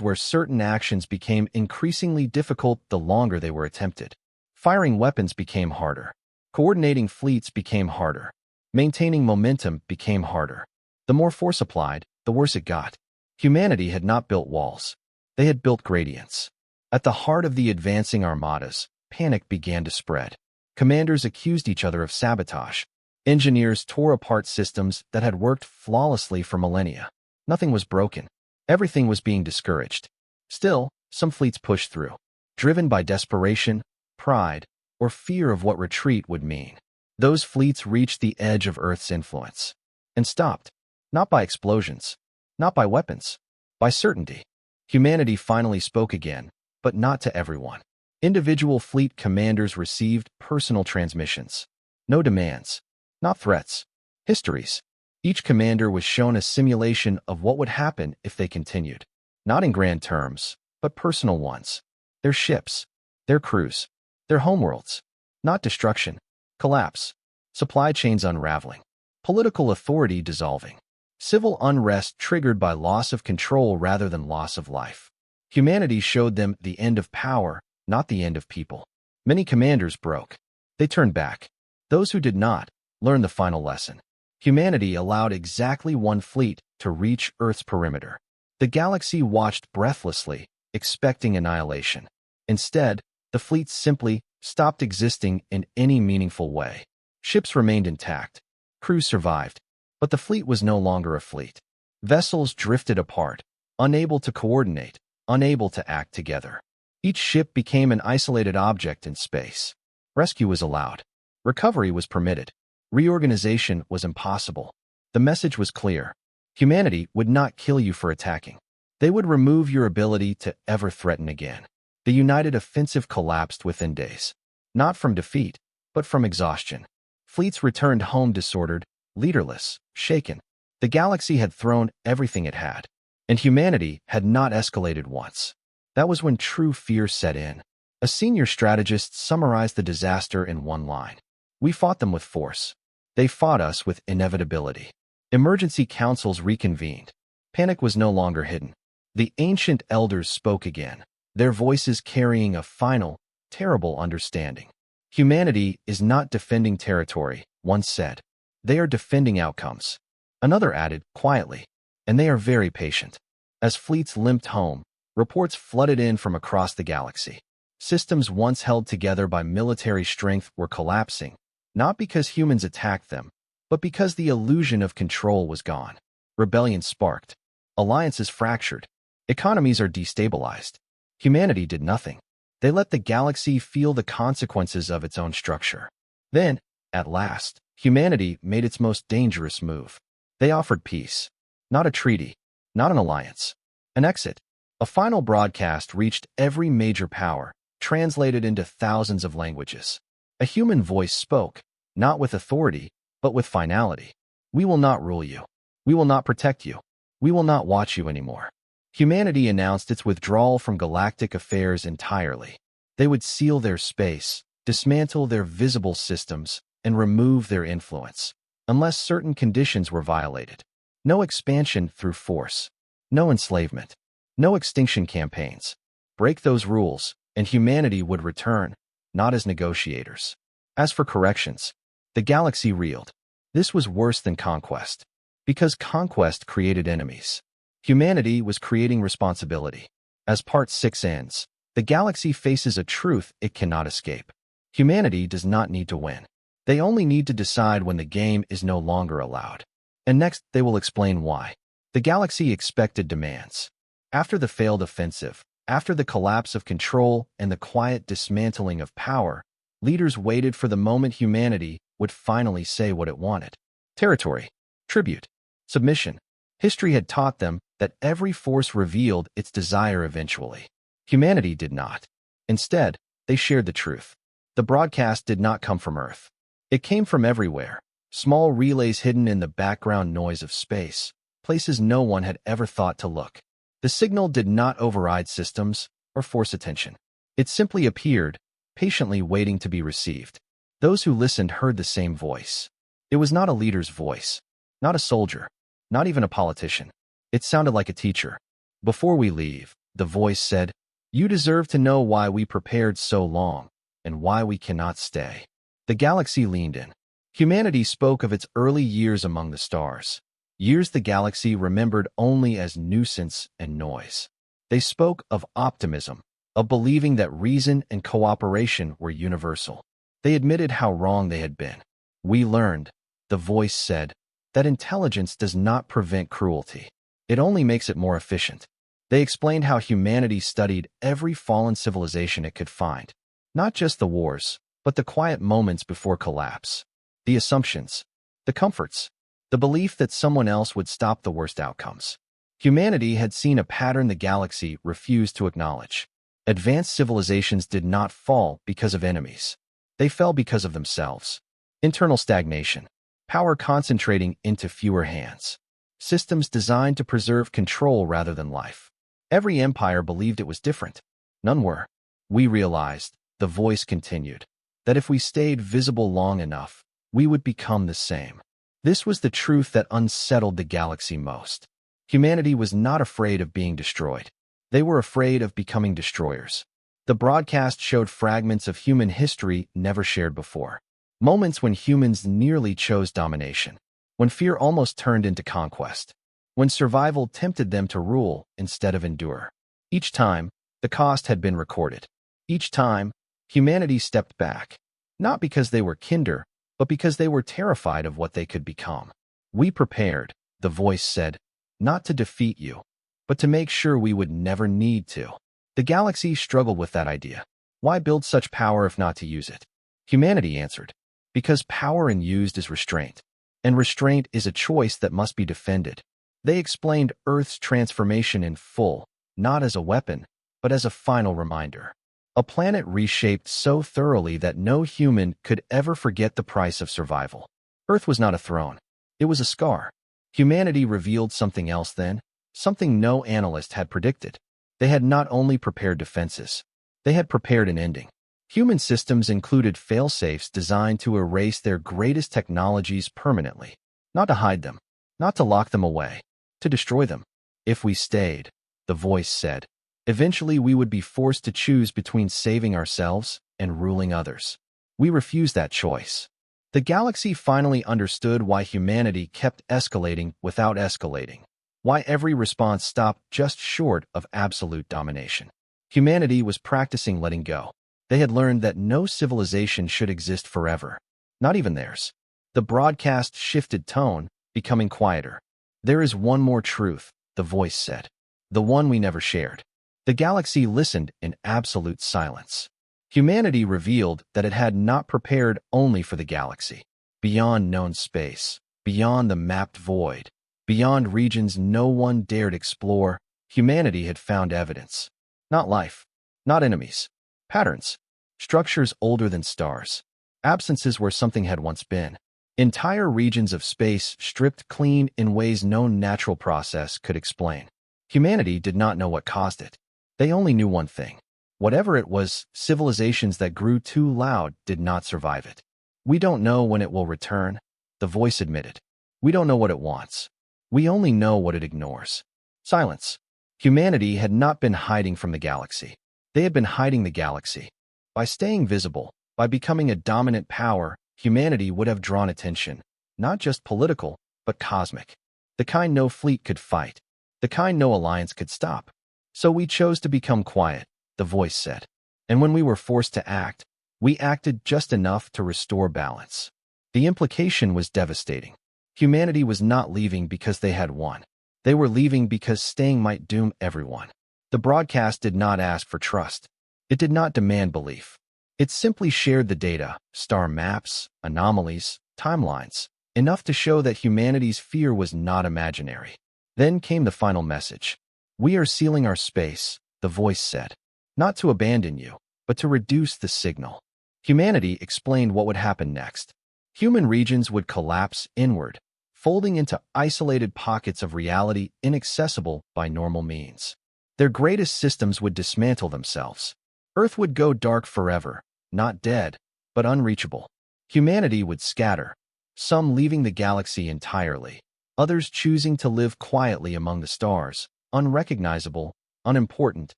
Speaker 1: where certain actions became increasingly difficult the longer they were attempted. Firing weapons became harder. Coordinating fleets became harder. Maintaining momentum became harder. The more force applied, the worse it got. Humanity had not built walls. They had built gradients. At the heart of the advancing armadas, panic began to spread. Commanders accused each other of sabotage. Engineers tore apart systems that had worked flawlessly for millennia. Nothing was broken. Everything was being discouraged. Still, some fleets pushed through, driven by desperation, pride, or fear of what retreat would mean. Those fleets reached the edge of Earth's influence and stopped, not by explosions, not by weapons, by certainty. Humanity finally spoke again, but not to everyone. Individual fleet commanders received personal transmissions. No demands, not threats, histories. Each commander was shown a simulation of what would happen if they continued. Not in grand terms, but personal ones. Their ships, their crews, their homeworlds. Not destruction, collapse, supply chains unraveling, political authority dissolving, civil unrest triggered by loss of control rather than loss of life. Humanity showed them the end of power, not the end of people. Many commanders broke. They turned back. Those who did not learned the final lesson. Humanity allowed exactly one fleet to reach Earth's perimeter. The galaxy watched breathlessly, expecting annihilation. Instead, the fleet simply stopped existing in any meaningful way. Ships remained intact. Crews survived. But the fleet was no longer a fleet. Vessels drifted apart, unable to coordinate, unable to act together. Each ship became an isolated object in space. Rescue was allowed. Recovery was permitted. Reorganization was impossible. The message was clear. Humanity would not kill you for attacking. They would remove your ability to ever threaten again. The united offensive collapsed within days. Not from defeat, but from exhaustion. Fleets returned home disordered, leaderless, shaken. The galaxy had thrown everything it had, and humanity had not escalated once. That was when true fear set in. A senior strategist summarized the disaster in one line. We fought them with force. They fought us with inevitability. Emergency councils reconvened. Panic was no longer hidden. The ancient elders spoke again, their voices carrying a final, terrible understanding. Humanity is not defending territory, one said. They are defending outcomes. Another added, quietly, and they are very patient. As fleets limped home, reports flooded in from across the galaxy. Systems once held together by military strength were collapsing, not because humans attacked them, but because the illusion of control was gone. Rebellion sparked. Alliances fractured. Economies are destabilized. Humanity did nothing. They let the galaxy feel the consequences of its own structure. Then, at last, humanity made its most dangerous move. They offered peace. Not a treaty. Not an alliance. An exit. A final broadcast reached every major power, translated into thousands of languages. A human voice spoke, not with authority, but with finality. We will not rule you. We will not protect you. We will not watch you anymore. Humanity announced its withdrawal from galactic affairs entirely. They would seal their space, dismantle their visible systems, and remove their influence, unless certain conditions were violated. No expansion through force. No enslavement. No extinction campaigns. Break those rules, and humanity would return, not as negotiators. As for corrections, the galaxy reeled. This was worse than conquest, because conquest created enemies. Humanity was creating responsibility. As Part 6 ends, the galaxy faces a truth it cannot escape. Humanity does not need to win. They only need to decide when the game is no longer allowed. And next, they will explain why. The galaxy expected demands. After the failed offensive, after the collapse of control and the quiet dismantling of power, leaders waited for the moment humanity would finally say what it wanted. Territory, tribute, submission. History had taught them that every force revealed its desire eventually. Humanity did not. Instead, they shared the truth. The broadcast did not come from Earth. It came from everywhere. Small relays hidden in the background noise of space, places no one had ever thought to look. The signal did not override systems or force attention. It simply appeared, patiently waiting to be received. Those who listened heard the same voice. It was not a leader's voice, not a soldier, not even a politician. It sounded like a teacher. Before we leave, the voice said, you deserve to know why we prepared so long and why we cannot stay. The galaxy leaned in. Humanity spoke of its early years among the stars. Years the galaxy remembered only as nuisance and noise. They spoke of optimism, of believing that reason and cooperation were universal. They admitted how wrong they had been. "We learned," the voice said, "that intelligence does not prevent cruelty. It only makes it more efficient." They explained how humanity studied every fallen civilization it could find, not just the wars, but the quiet moments before collapse, the assumptions, the comforts, the belief that someone else would stop the worst outcomes. Humanity had seen a pattern the galaxy refused to acknowledge. Advanced civilizations did not fall because of enemies. They fell because of themselves. Internal stagnation, power concentrating into fewer hands, systems designed to preserve control rather than life. Every empire believed it was different. None were. "We realized," the voice continued, "that if we stayed visible long enough, we would become the same." This was the truth that unsettled the galaxy most. Humanity was not afraid of being destroyed. They were afraid of becoming destroyers. The broadcast showed fragments of human history never shared before. Moments when humans nearly chose domination. When fear almost turned into conquest. When survival tempted them to rule instead of endure. Each time, the cost had been recorded. Each time, humanity stepped back. Not because they were kinder, but because they were terrified of what they could become. "We prepared," the voice said, "not to defeat you, but to make sure we would never need to." The galaxy struggled with that idea. Why build such power if not to use it? Humanity answered, "Because power unused is restraint, and restraint is a choice that must be defended." They explained Earth's transformation in full, not as a weapon, but as a final reminder. A planet reshaped so thoroughly that no human could ever forget the price of survival. Earth was not a throne. It was a scar. Humanity revealed something else then, something no analyst had predicted. They had not only prepared defenses, they had prepared an ending. Human systems included fail-safes designed to erase their greatest technologies permanently, not to hide them, not to lock them away, to destroy them. "If we stayed," the voice said, "eventually we would be forced to choose between saving ourselves and ruling others. We refused that choice." The galaxy finally understood why humanity kept escalating without escalating, why every response stopped just short of absolute domination. Humanity was practicing letting go. They had learned that no civilization should exist forever, not even theirs. The broadcast shifted tone, becoming quieter. "There is one more truth," the voice said, "the one we never shared." The galaxy listened in absolute silence. Humanity revealed that it had not prepared only for the galaxy. Beyond known space, beyond the mapped void, beyond regions no one dared explore, humanity had found evidence. Not life, not enemies, patterns, structures older than stars, absences where something had once been. Entire regions of space stripped clean in ways no natural process could explain. Humanity did not know what caused it. They only knew one thing. Whatever it was, civilizations that grew too loud did not survive it. "We don't know when it will return," the voice admitted. "We don't know what it wants. We only know what it ignores." Silence. Humanity had not been hiding from the galaxy. They had been hiding the galaxy. By staying visible, by becoming a dominant power, humanity would have drawn attention, not just political, but cosmic. The kind no fleet could fight. The kind no alliance could stop. "So we chose to become quiet," the voice said. "And when we were forced to act, we acted just enough to restore balance." The implication was devastating. Humanity was not leaving because they had won. They were leaving because staying might doom everyone. The broadcast did not ask for trust. It did not demand belief. It simply shared the data, star maps, anomalies, timelines, enough to show that humanity's fear was not imaginary. Then came the final message. "We are sealing our space," the voice said. "Not to abandon you, but to reduce the signal." Humanity explained what would happen next. Human regions would collapse inward, folding into isolated pockets of reality inaccessible by normal means. Their greatest systems would dismantle themselves. Earth would go dark forever, not dead, but unreachable. Humanity would scatter, some leaving the galaxy entirely, others choosing to live quietly among the stars, unrecognizable, unimportant,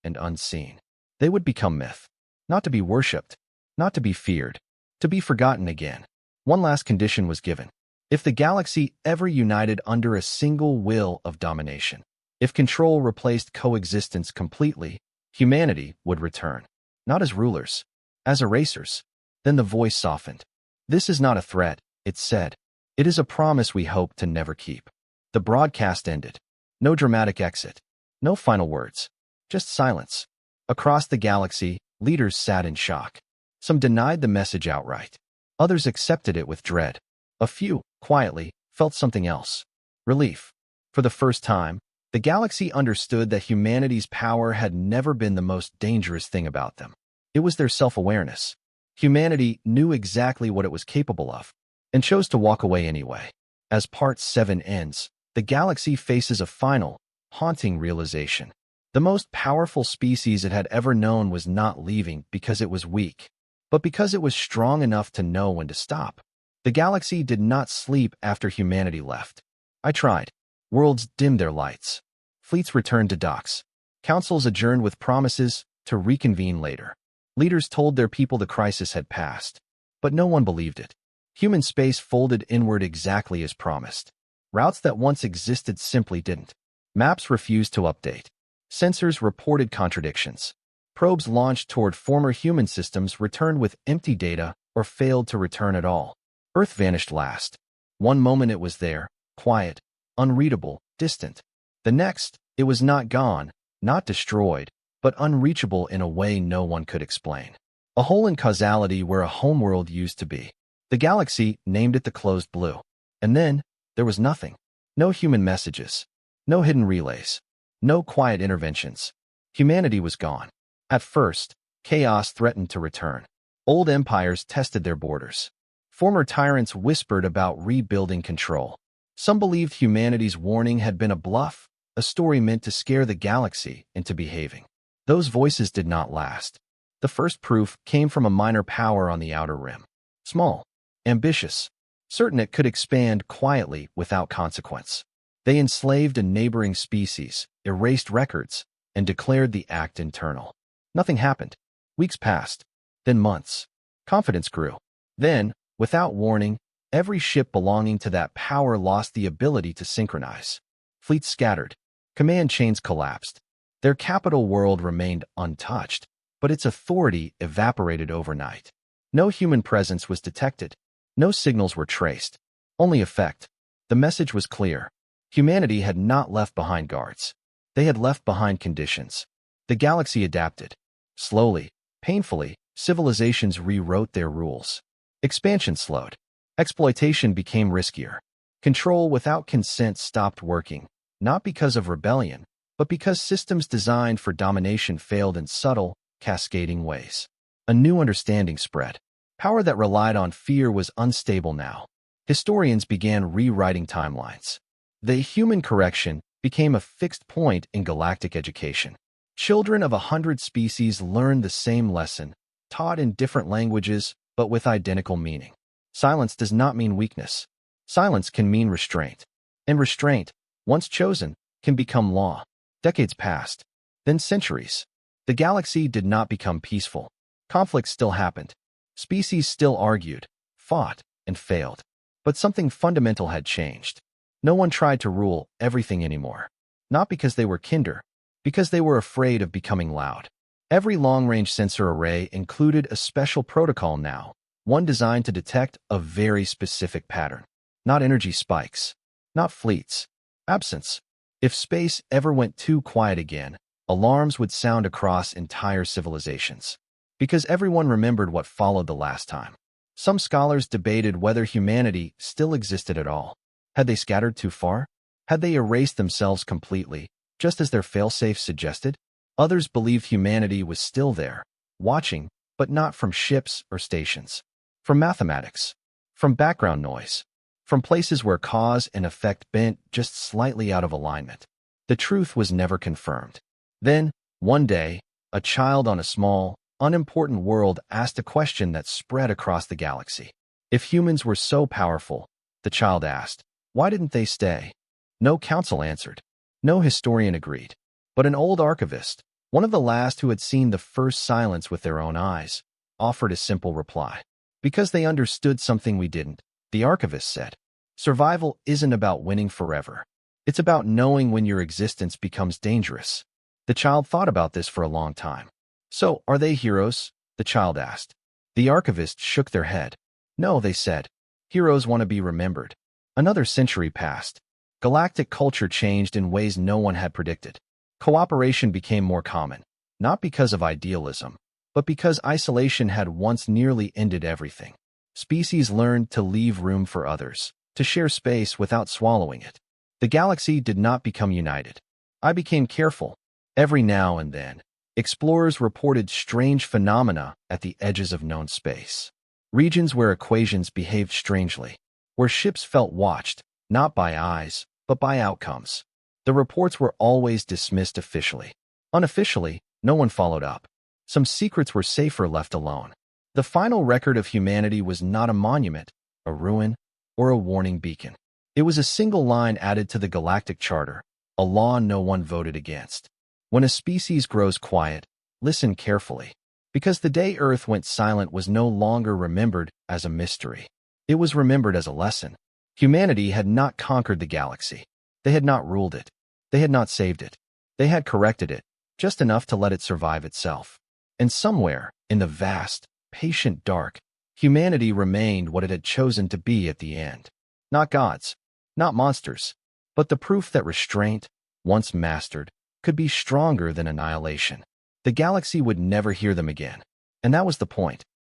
Speaker 1: and unseen. They would become myth, not to be worshipped, not to be feared, to be forgotten again. One last condition was given. If the galaxy ever united under a single will of domination, if control replaced coexistence completely, Humanity would return, not as rulers, as erasers. Then the voice softened. This is not a threat, it said. It is a promise we hope to never keep. The broadcast ended. No dramatic exit. No final words. Just silence. Across the galaxy, leaders sat in shock. Some denied the message outright. Others accepted it with dread. A few, quietly, felt something else. Relief. For the first time, the galaxy understood that humanity's power had never been the most dangerous thing about them. It was their self-awareness. Humanity knew exactly what it was capable of, and chose to walk away anyway. As Part 7 ends, the galaxy faces a final, haunting realization. The most powerful species it had ever known was not leaving because it was weak, but because it was strong enough to know when to stop. The galaxy did not sleep after humanity left. I tried. Worlds dimmed their lights. Fleets returned to docks. Councils adjourned with promises to reconvene later. Leaders told their people the crisis had passed, but no one believed it. Human space folded inward exactly as promised. Routes that once existed simply didn't. Maps refused to update. Sensors reported contradictions. Probes launched toward former human systems returned with empty data or failed to return at all. Earth vanished last. One moment it was there, quiet, unreadable, distant. The next, it was not gone, not destroyed, but unreachable in a way no one could explain. A hole in causality where a homeworld used to be. The galaxy named it the Closed Blue. And then, there was nothing. No human messages. No hidden relays. No quiet interventions. Humanity was gone. At first, chaos threatened to return. Old empires tested their borders. Former tyrants whispered about rebuilding control. Some believed humanity's warning had been a bluff, a story meant to scare the galaxy into behaving. Those voices did not last. The first proof came from a minor power on the outer rim. Small, ambitious, certain it could expand quietly without consequence. They enslaved a neighboring species, erased records, and declared the act internal. Nothing happened. Weeks passed. Then months. Confidence grew. Then, without warning, every ship belonging to that power lost the ability to synchronize. Fleets scattered. Command chains collapsed. Their capital world remained untouched, but its authority evaporated overnight. No human presence was detected. No signals were traced. Only effect. The message was clear. Humanity had not left behind guards. They had left behind conditions. The galaxy adapted. Slowly, painfully, civilizations rewrote their rules. Expansion slowed. Exploitation became riskier. Control without consent stopped working, not because of rebellion, but because systems designed for domination failed in subtle, cascading ways. A new understanding spread. Power that relied on fear was unstable now. Historians began rewriting timelines. The human correction became a fixed point in galactic education. Children of 100 species learned the same lesson, taught in different languages, but with identical meaning. Silence does not mean weakness. Silence can mean restraint. And restraint, once chosen, can become law. Decades passed. Then centuries. The galaxy did not become peaceful. Conflicts still happened. Species still argued, fought, and failed. But something fundamental had changed. No one tried to rule everything anymore. Not because they were kinder, because they were afraid of becoming loud. Every long-range sensor array included a special protocol now, one designed to detect a very specific pattern. Not energy spikes. Not fleets. Absence. If space ever went too quiet again, alarms would sound across entire civilizations. Because everyone remembered what followed the last time. Some scholars debated whether humanity still existed at all. Had they scattered too far? Had they erased themselves completely, just as their failsafe suggested? Others believed humanity was still there, watching, but not from ships or stations. From mathematics. From background noise. From places where cause and effect bent just slightly out of alignment. The truth was never confirmed. Then, one day, a child on a small, unimportant world asked a question that spread across the galaxy. If humans were so powerful, the child asked, why didn't they stay? No council answered. No historian agreed. But an old archivist, one of the last who had seen the first silence with their own eyes, offered a simple reply. Because they understood something we didn't, the archivist said. Survival isn't about winning forever. It's about knowing when your existence becomes dangerous. The child thought about this for a long time. So, are they heroes? The child asked. The archivists shook their head. No, they said. Heroes want to be remembered. Another century passed. Galactic culture changed in ways no one had predicted. Cooperation became more common, not because of idealism, but because isolation had once nearly ended everything. Species learned to leave room for others, to share space without swallowing it. The galaxy did not become united. I became careful. Every now and then, explorers reported strange phenomena at the edges of known space. Regions where equations behaved strangely, where ships felt watched, not by eyes, but by outcomes. The reports were always dismissed officially. Unofficially, no one followed up. Some secrets were safer left alone. The final record of humanity was not a monument, a ruin, or a warning beacon. It was a single line added to the Galactic Charter, a law no one voted against. When a species grows quiet, listen carefully. Because the day Earth went silent was no longer remembered as a mystery. It was remembered as a lesson. Humanity had not conquered the galaxy. They had not ruled it. They had not saved it. They had corrected it, just enough to let it survive itself. And somewhere, in the vast, patient dark, humanity remained what it had chosen to be at the end. Not gods, not monsters, but the proof that restraint, once mastered, could be stronger than annihilation. The galaxy would never hear them again. And that was the point.